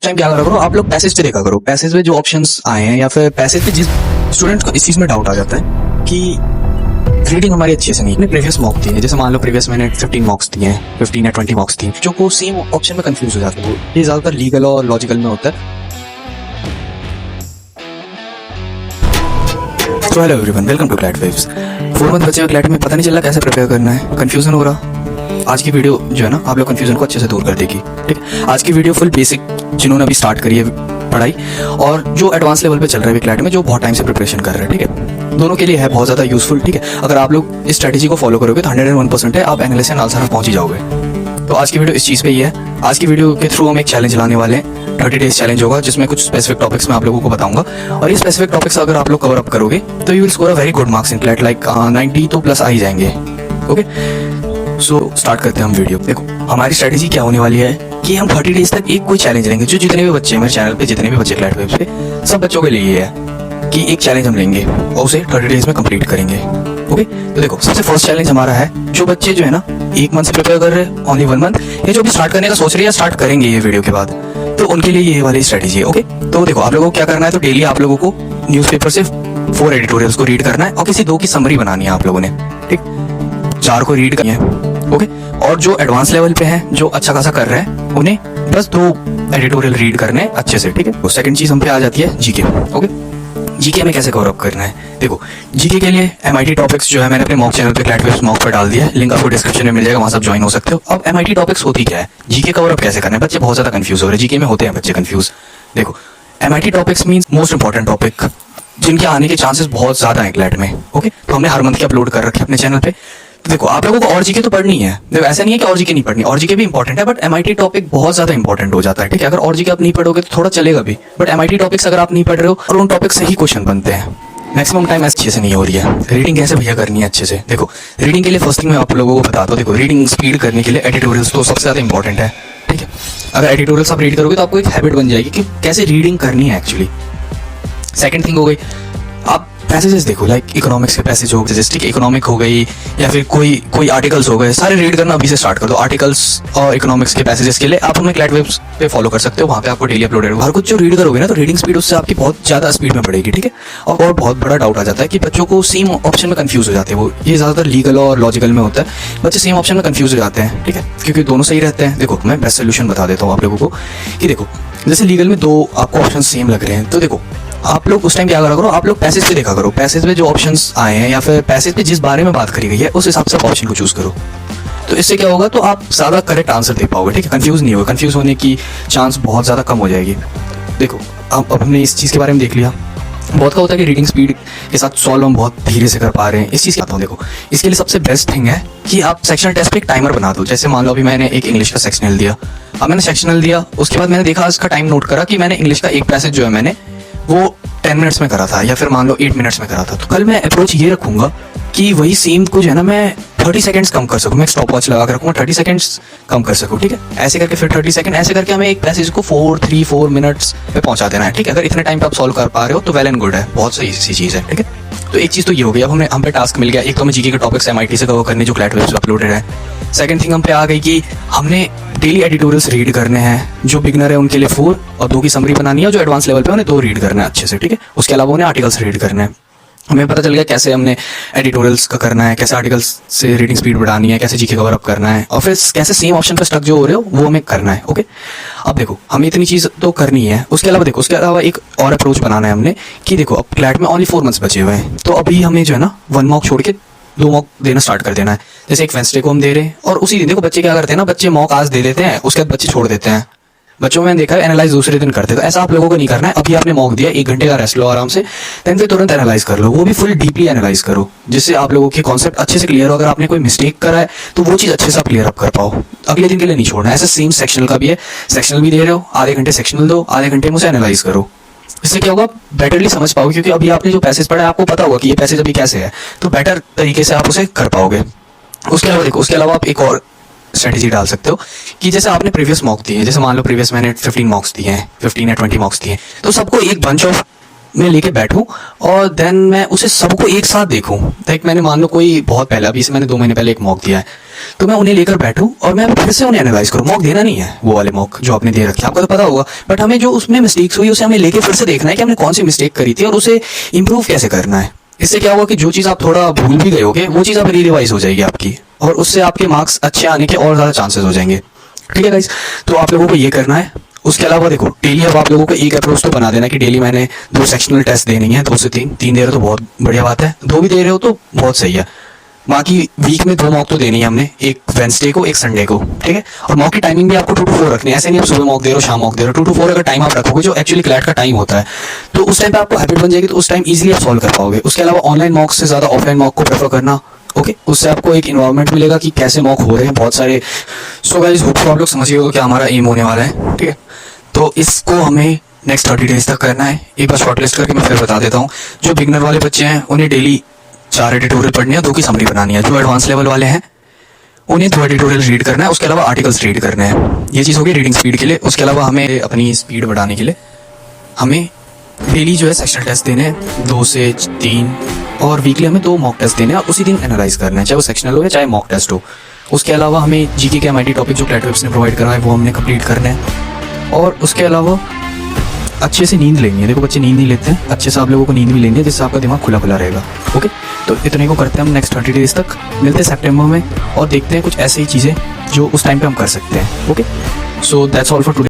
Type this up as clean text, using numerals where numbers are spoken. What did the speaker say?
Time क्या करा करो, आप लोग पैसेज पे देखा करो, पैसेज में जो ऑप्शंस आए हैं या फिर पैसेज पे जिस स्टूडेंट को इस चीज में डाउट आ जाता है कि रीडिंग हमारी अच्छे से नहीं, प्रीवियस मॉक दिए हैं, जैसे मान लो प्रीवियस मैंने 15 मॉक्स दिए हैं, 15 या 20 मॉक्स दिए, जो को सेम ऑप्शन में कंफ्यूज हो जाते हैं। ये ज्यादातर लीगल और लॉजिकल में होता है। तो hello everyone, welcome to CLAT waves. 4 month बचे हुए क्लैट में पता नहीं चला कैसे प्रिपेयर करना है, कंफ्यूजन हो रहा। आज की वीडियो जो है ना, आप लोग कंफ्यूजन को अच्छे से दूर कर देगी। ठीक है, आज की वीडियो फुल बेसिक, जिन्होंने अभी स्टार्ट करी है पढ़ाई और जो एडवांस लेवल पे चल रहा है क्लैट में, जो बहुत टाइम से प्रिपरेशन कर रहे हैं, ठीक है, दोनों के लिए है बहुत ज़्यादा यूजफुल। ठीक है, अगर आप लोग इस स्ट्रेटेजी को फॉलो करोगे तो 101% है, आप एनालिसिस एंड आंसर पहुंच ही जाओगे। तो आज की वीडियो इस चीज़ पे ही है। आज की वीडियो के थ्रू हम एक चैलेंज लाने वाले हैं, 30 डेज चैलेंज होगा, जिसमें कुछ स्पेसिफिक टॉपिक्स मैं आप लोगों को बताऊंगा और ये स्पेसिफिक टॉपिक्स अगर आप लोग कवर अप करोगे तो you will score a very good marks in CLAT, like 90 तो प्लस आ ही जाएंगे। ओके, सो स्टार्ट करते हैं हम वीडियो। देखो हमारी स्ट्रेटेजी क्या होने वाली है कि हम 30 डेज तक एक कोई चैलेंज लेंगे, जो जितने भी बच्चे हैं मेरे चैनल पे, जितने भी बच्चे क्लैट वेव्स पे, सब बच्चों के लिए ये है कि एक चैलेंज हम लेंगे और उसे 30 डेज में कंप्लीट करेंगे। ओके, तो देखो सबसे फर्स्ट चैलेंज हमारा है, जो बच्चे जो है ना 1 मंथ से प्रिपेयर कर रहे हैं, ओनली 1 मंथ, या जो भी स्टार्ट करने का सोच रहे हैं या स्टार्ट करेंगे ये वीडियो के बाद, तो उनके लिए ये वाली स्ट्रेटेजी है। ओके, तो देखो आप लोगों को क्या करना है, तो डेली आप लोगों को न्यूज़पेपर से 4 एडिटोरियल्स को रीड करना है और किसी 2 की समरी बनानी है आप लोगों ने। ठीक, 4 को रीड करनी है। ओके, और जो एडवांस लेवल पे हैं, जो अच्छा खासा कर रहे हैं, उन्हें बस 2 एडिटोरियल रीड करने हैं अच्छे से। ठीक है, तो सेकंड चीज हम पे आ जाती है जीके। ओके, जीके हमें कैसे कवर अप करना है। देखो जीके के लिए एमआईटी टॉपिक्स जो है मैंने अपने मॉक चैनल पे क्लैट वेव्स मॉक पर डाल दिया है, लिंक आपको डिस्क्रिप्शन में मिल जाएगा, वहां सब ज्वाइन हो सकते हो। अब एमआईटी टॉपिक्स होती क्या है, जीके कवर अप कैसे करना है, बच्चे बहुत ज्यादा कंफ्यूज हो रहे हैं, जीके में होते हैं बच्चे कंफ्यूज। देखो MIT topics means most important topic, जिनके आने के चांसेस बहुत ज्यादा हैं क्लैट में। ओके, तो हमने हर मंथ के अपलोड कर रखे अपने चैनल पे। तो देखो आप लोगों को और जीके तो पढ़नी है, देखो ऐसा नहीं है कि और जीके नहीं पढ़नी, और जीके भी इंपॉर्टेंट है, बट एमआईटी टॉपिक बहुत ज्यादा इंपॉर्टेंट हो जाता है। ठीक है, अगर और जीके आप नहीं पढ़ोगे तो थोड़ा चलेगा भी, बट एमआईटी टॉपिक्स अगर आप नहीं पढ़ रहे हो और उन टॉपिक से ही क्वेश्चन बनते हैं, मैक्सिमम टाइम अच्छे से नहीं हो रही है। रीडिंग कैसे भैया करनी है अच्छे से। देखो रीडिंग के लिए फर्स्ट थिंग मैं आप लोगों को बताता हूँ। देखो रीडिंग स्पीड करने के लिए एडिटोरियल्स तो सबसे ज्यादा इंपॉर्टेंट है। ठीक है, अगर एडिटोरियल्स आप रीड करोगे तो आपको एक हैबिट बन जाएगी कि कैसे रीडिंग करनी है एक्चुअली। सेकंड थिंग हो गई, आप पैसेजेस देखो, लाइक इकोनॉमिक्स के पैसेज हो गए, ठीक है, इकोनॉमिक हो गई या फिर कोई आर्टिकल्स हो गए, सारे रीड करना अभी से स्टार्ट कर दो। आर्टिकल्स और इकोनॉमिक्स के पैसेजेस के लिए आप हमें क्लैट वेव्स पे फॉलो कर सकते हो, वहाँ पे आपको डेली अपलोडेड होगा। हर कुछ जो रीड करोगे ना, तो रीडिंग स्पीड उससे आपकी बहुत ज़्यादा स्पीड में बढ़ेगी। ठीक है, और बहुत बड़ा डाउट आ जाता है कि बच्चों को सेम ऑप्शन में कंफ्यूज हो जाते हैं, वो ये ज़्यादातर लीगल और लॉजिकल में होता है, बच्चे सेम ऑप्शन में कंफ्यूज हो जाते हैं। ठीक है, क्योंकि दोनों सही रहते हैं। देखो मैं बेस्ट सोल्यूशन बता देता हूँ आप लोगों को कि देखो जैसे लीगल में 2 आपको ऑप्शन सेम लग रहे हैं, तो देखो आप लोग उस टाइम क्या करा करो, आप लोग पैसेज पे देखा करो, पैसेज पे जो ऑप्शंस आए हैं या फिर पैसेज पे जिस बारे में बात करी गई है उस हिसाब से ऑप्शन को चूज करो। तो इससे क्या होगा, तो आप ज़्यादा करेक्ट आंसर दे पाओगे। ठीक है, कंफ्यूज नहीं होगा, कंफ्यूज होने की चांस बहुत ज़्यादा कम हो जाएगी। देखो अब हमने इस चीज़ के बारे में देख लिया। बहुत का होता है कि रीडिंग स्पीड के साथ सॉल्व हम बहुत धीरे से कर पा रहे हैं, इस चीज़ की आता हूँ। देखो इसके लिए सबसे बेस्ट थिंग है कि आप सेक्शनल टेस्ट पे एक टाइमर बना दो। जैसे मान लो अभी मैंने एक इंग्लिश का सेक्शनल दिया, अब मैंने सेक्शनल दिया, उसके बाद मैंने देखा इसका टाइम नोट करा कि मैंने इंग्लिश का एक पैसेज जो है मैंने वो 10 मिनट्स में करा था या फिर मान लो 8 मिनट्स में करा था। तो कल मैं अप्रोच ये रखूंगा कि वही सेम को जो है ना मैं 30 सेकंड्स कम कर सकूँ, मैं स्टॉप वॉच लगा कर रखूँगा, 30 सेकंड्स कम कर सकूँ। ठीक है, ऐसे करके फिर 30 सेकंड, ऐसे करके हमें एक पैसेज को 4 मिनट्स पे पहुंचा देना है। ठीक है, अगर इतने टाइम पे आप सॉल्व कर पा रहे हो तो वेल एंड गुड है, बहुत सही सी चीज़ है। ठीक है, तो एक चीज़ तो ये हो गई, अब हम पे टास्क मिल गया, एक तो हमें जीके के टॉपिक्स एमआईटी से कवर करने जो क्लैट वेव्स पे अपलोडेड है। सेकंड थिंग हम पे आ गई कि हमने डेली एडिटोरियल्स रीड करने हैं, जो बिगनर है उनके लिए 4 और 2 की समरी बनानी है, जो एडवांस लेवल पे उन्हें 2 रीड करना है अच्छे से। ठीक है, उसके अलावा उन्हें आर्टिकल्स रीड करने हैं। हमें पता चल गया कैसे हमने एडिटोरियल्स का करना है, कैसे आर्टिकल्स से रीडिंग स्पीड बढ़ानी है, कैसे जीके कवर अप करना है, और फिर कैसे सेम ऑप्शन पर स्टक जो हो रहे हो वो हमें करना है। ओके, अब देखो हमें इतनी चीज़ तो करनी है, उसके अलावा देखो उसके अलावा एक और अप्रोच बनाना है हमने कि देखो अब क्लैट में ओनली 4 मंथ्स बचे हुए हैं, तो अभी हमें जो है ना 1 मॉक छोड़ के 2 मॉक देना स्टार्ट कर देना है। जैसे एक वेंसडे को हम दे रहे हैं और उसी दिन देखो बच्चे क्या करते हैं ना, बच्चे मॉक आज दे देते हैं, उसके बाद बच्चे छोड़ देते हैं। बच्चों में देखा है एनालाइज दूसरे दिन करते, तो ऐसा आप लोगों को नहीं करना है। अभी आपने मॉक दिया, 1 घंटे का रेस्ट लो आराम से, देन फिर तुरंत एनालाइज कर लो, वो भी फुल डीपली एनालाइज करो, जिससे आप लोगों के कॉन्सेप्ट अच्छे से क्लियर हो। अगर आपने कोई मिस्टेक करा है तो वो चीज़ अच्छे से आप क्लियर अप कर पाओ, अगले दिन के लिए नहीं छोड़ना। ऐसे सेम सेक्शनल का भी है, सेक्शनल भी दे रहे हो, आधे घंटे सेक्शनल दो, आधे घंटे में उसे एनालाइज करो। इससे क्या होगा, बेटरली समझ पाओगे, क्योंकि अभी आपने जो पैसेज पढ़ा है आपको पता होगा कि ये पैसेज अभी कैसे है, तो बेटर तरीके से आप उसे कर पाओगे। उसके अलावा देखो, उसके अलावा आप एक और स्ट्रेटेजी डाल सकते हो कि जैसे आपने प्रीवियस मॉक दिए हैं, जैसे मान लो प्रीवियस मैंने 15 मॉक्स दिए हैं, 15 या 20 मॉक्स दिए हैं, तो सबको एक बंच ऑफ मैं लेके बैठूं और देन मैं उसे सबको एक साथ देखूं। लाइक मैंने मान लो कोई बहुत पहले, अभी से मैंने 2 महीने पहले एक मॉक दिया है, तो मैं उन्हें लेकर बैठूं और मैं फिर से उन्हें एनालाइज करूं। मॉक देना नहीं है वो वाले मॉक जो आपने दे रखे हैं, आपको तो पता होगा, बट हमें जो उसमें मिस्टेक्स हुई उसे हमें लेके फिर से देखना है कि हमने कौन सी मिस्टेक करी थी और उसे इंप्रूव कैसे करना है। इससे क्या होगा कि जो चीज़ आप थोड़ा भूल भी गए होगे वो चीज़ आप रिवाइज हो जाएगी आपकी, और उससे आपके मार्क्स अच्छे आने के और ज़्यादा चांसेस हो जाएंगे। ठीक है गाइस, तो आप लोगों को ये करना है। उसके अलावा देखो, डेली अब आप लोगों को एक अप्रोच तो बना देना कि डेली मैंने 2 सेक्शनल टेस्ट देनी है, 2 से 3 दे रहे हो तो बहुत बढ़िया बात है, 2 भी दे रहे हो तो बहुत सही है। बाकी वीक में 2 मॉक तो देनी है हमने, एक वेंसडे को, एक संडे को। ठीक है, और मॉक की टाइमिंग भी आपको 2 to 4 रखनी है। ऐसे नहीं आप सुबह मॉक दे रहे हो शाम मॉक दे रहे हो, 2 to 4 अगर टाइम आप रखोगे जो एक्चुअली क्लैट का टाइम होता है, तो उस टाइम पे आपको हैबिट बन जाएगी, तो उस टाइम इजीली आप सॉल्व कर पाओगे। उसके अलावा ऑनलाइन मॉक से ज़्यादा ऑफलाइन मॉक को प्रेफर करना। ओके, उससे आपको एक इन्वायरमेंट मिलेगा कि कैसे मॉक हो रहे हैं बहुत सारे। सो गाइस, होप आप लोग समझिए हो क्या हमारा एम होने वाला है। ठीक है, तो इसको हमें नेक्स्ट 30 डेज तक करना है। एक बार शॉर्ट लिस्ट करके मैं फिर बता देता हूँ। जो बिगनर वाले बच्चे हैं उन्हें डेली 4 एडिटोरियल पढ़ने हैं, 2 की समरी बनानी है। जो एडवांस लेवल वाले हैं उन्हें 2 एडिटोरियल रीड करना है, उसके अलावा आर्टिकल्स रीड करने हैं। ये चीज़ होगी रीडिंग स्पीड के लिए। उसके अलावा हमें अपनी स्पीड बढ़ाने के लिए हमें डेली जो है सेक्शनल टेस्ट देने हैं 2 से 3, और वीकली हमें 2 मॉक टेस्ट देने हैं और उसी दिन एनालाइज करना है, चाहे वो सेक्शनल हो या चाहे मॉक टेस्ट हो। उसके अलावा हमें जीके के एमआईटी टॉपिक जो क्लैटवेब्स ने प्रोवाइड करा है वो हमने कंप्लीट करना है। और उसके अलावा अच्छे से नींद लेनी है। देखो बच्चे नींद नहीं लेते हैं, अच्छे से आप लोगों को नींद भी लेनी है जिससे आपका दिमाग खुला खुला रहेगा। ओके, तो इतने को करते हैं हम नेक्स्ट 30 डेज तक। मिलते हैं सितंबर में और देखते हैं कुछ ऐसी ही चीज़ें जो उस टाइम पे हम कर सकते हैं। Okay, so that's all for today.